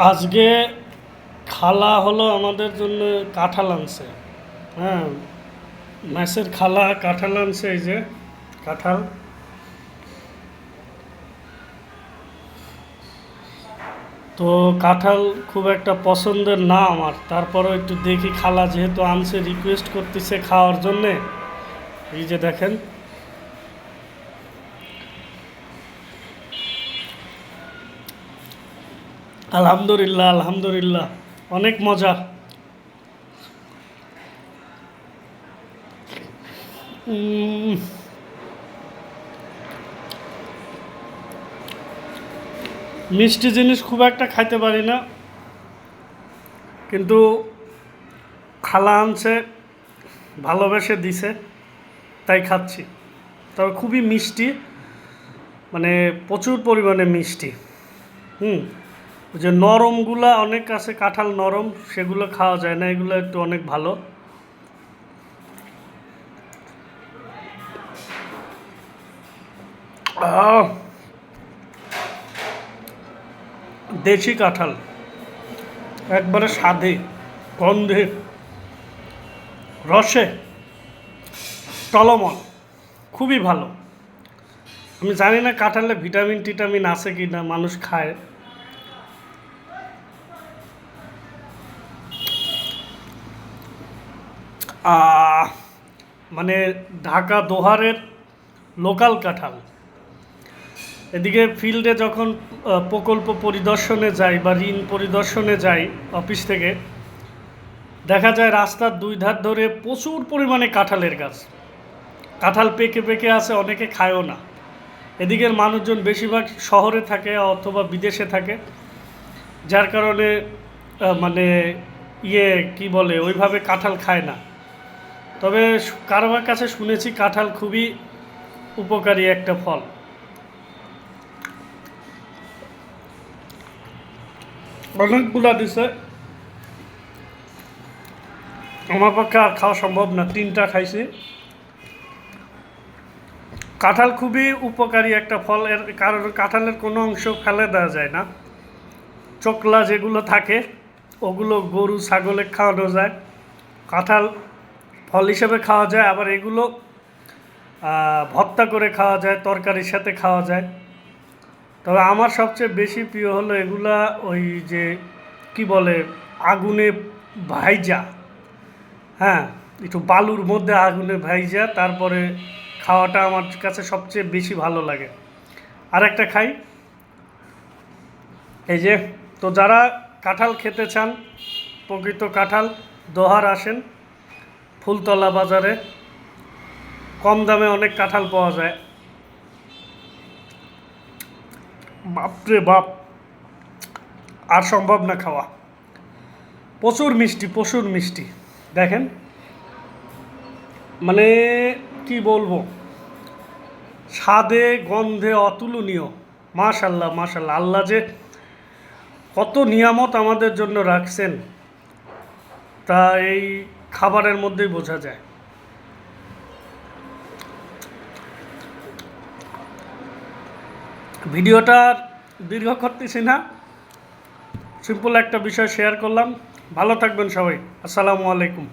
আজকে খালা হলো আমাদের জন্য কাঁঠাল আনছে। হ্যাঁ, মেসের খালা কাঁঠাল আনছে, এই যে কাঁঠাল। তো কাঁঠাল খুব একটা পছন্দের না আমার, তারপরেও একটু দেখি, খালা যেহেতু আনছে রিকোয়েস্ট করতেছে খাওয়ার জন্যে। এই যে দেখেন, আলহামদুলিল্লাহ আলহামদুলিল্লাহ, অনেক মজা। উম, মিষ্টি জিনিস খুব একটা খাইতে পারি না, কিন্তু খালা আনছে, ভালোবেসে দিছে, তাই খাচ্ছি। তবে খুবই মিষ্টি, মানে প্রচুর পরিমাণে মিষ্টি। ওই যে নরমগুলা অনেক আছে, কাঁঠাল নরম, সেগুলো খাওয়া যায় না, এগুলো একটু অনেক ভালো। দেশি কাঁঠাল, একবারে স্বাদে, গন্ধে, রসে টলমল, খুবই ভালো। আমি জানি না কাঁঠালে ভিটামিন টিটামিন আছে কি না, মানুষ খায়। মানে ঢাকা দোহারের লোকাল কাঁঠাল। এদিকে ফিল্ডে যখন প্রকল্প পরিদর্শনে যাই বা ঋণ পরিদর্শনে যাই অফিস থেকে, দেখা যায় রাস্তার দুই ধার ধরে প্রচুর পরিমাণে কাঁঠালের গাছ। কাঁঠাল পেকে পেকে আছে, অনেকে খায়ও না। এদিকের মানুষজন বেশিরভাগ শহরে থাকে অথবা বিদেশে থাকে, যার কারণে মানে কি বলে, ওইভাবে কাঁঠাল খায় না। তবে কারোর কাছে শুনেছি কাঁঠাল খুবই উপকারী একটা ফল। অনেকগুলা দিছে, আমার পক্ষে আর খাওয়া সম্ভব না, 3টা খাইছি। কাঁঠাল খুবই উপকারী একটা ফল, এর কারণ কাঁঠালের কোনো অংশ ফেলে দেওয়া যায় না। চোকলা যেগুলো থাকে ওগুলো গরু ছাগলে খাওয়ানো যায়, কাঁঠাল ফল হিসেবে খাওয়া যায়, আবার এগুলো ভর্তা করে খাওয়া যায়, তরকারির সাথে খাওয়া যায়। তবে আমার সবচেয়ে বেশি প্রিয় হলো এগুলা, ওই যে কি বলে, আগুনে ভাইজা। হ্যাঁ, একটু বালুর মধ্যে আগুনে ভাইজা তারপরে খাওয়াটা আমার কাছে সবচেয়ে বেশি ভালো লাগে। আর একটা খাই, এই যে, তো যারা কাঁঠাল খেতে চান, প্রকৃত কাঁঠাল, দোহার আসেন, ফুলতলা বাজারে কম দামে অনেক কাঁঠাল পাওয়া যায়। বাপরে বাপ, আর সম্ভব না খাওয়া। প্রচুর মিষ্টি, প্রচুর মিষ্টি। দেখেন, মানে কি বলবো, স্বাদে গন্ধে অতুলনীয়। মাশাল্লাহ মাশাল্লাহ, আল্লাহ যে কত নিয়ামত আমাদের জন্য রাখছেন, তা এই খাবারের মধ্যেই বোঝা যায়। ভিডিওটা দীর্ঘ করতেছি না, সিম্পল একটা বিষয় শেয়ার করলাম। ভালো থাকবেন সবাই, আসসালামু আলাইকুম।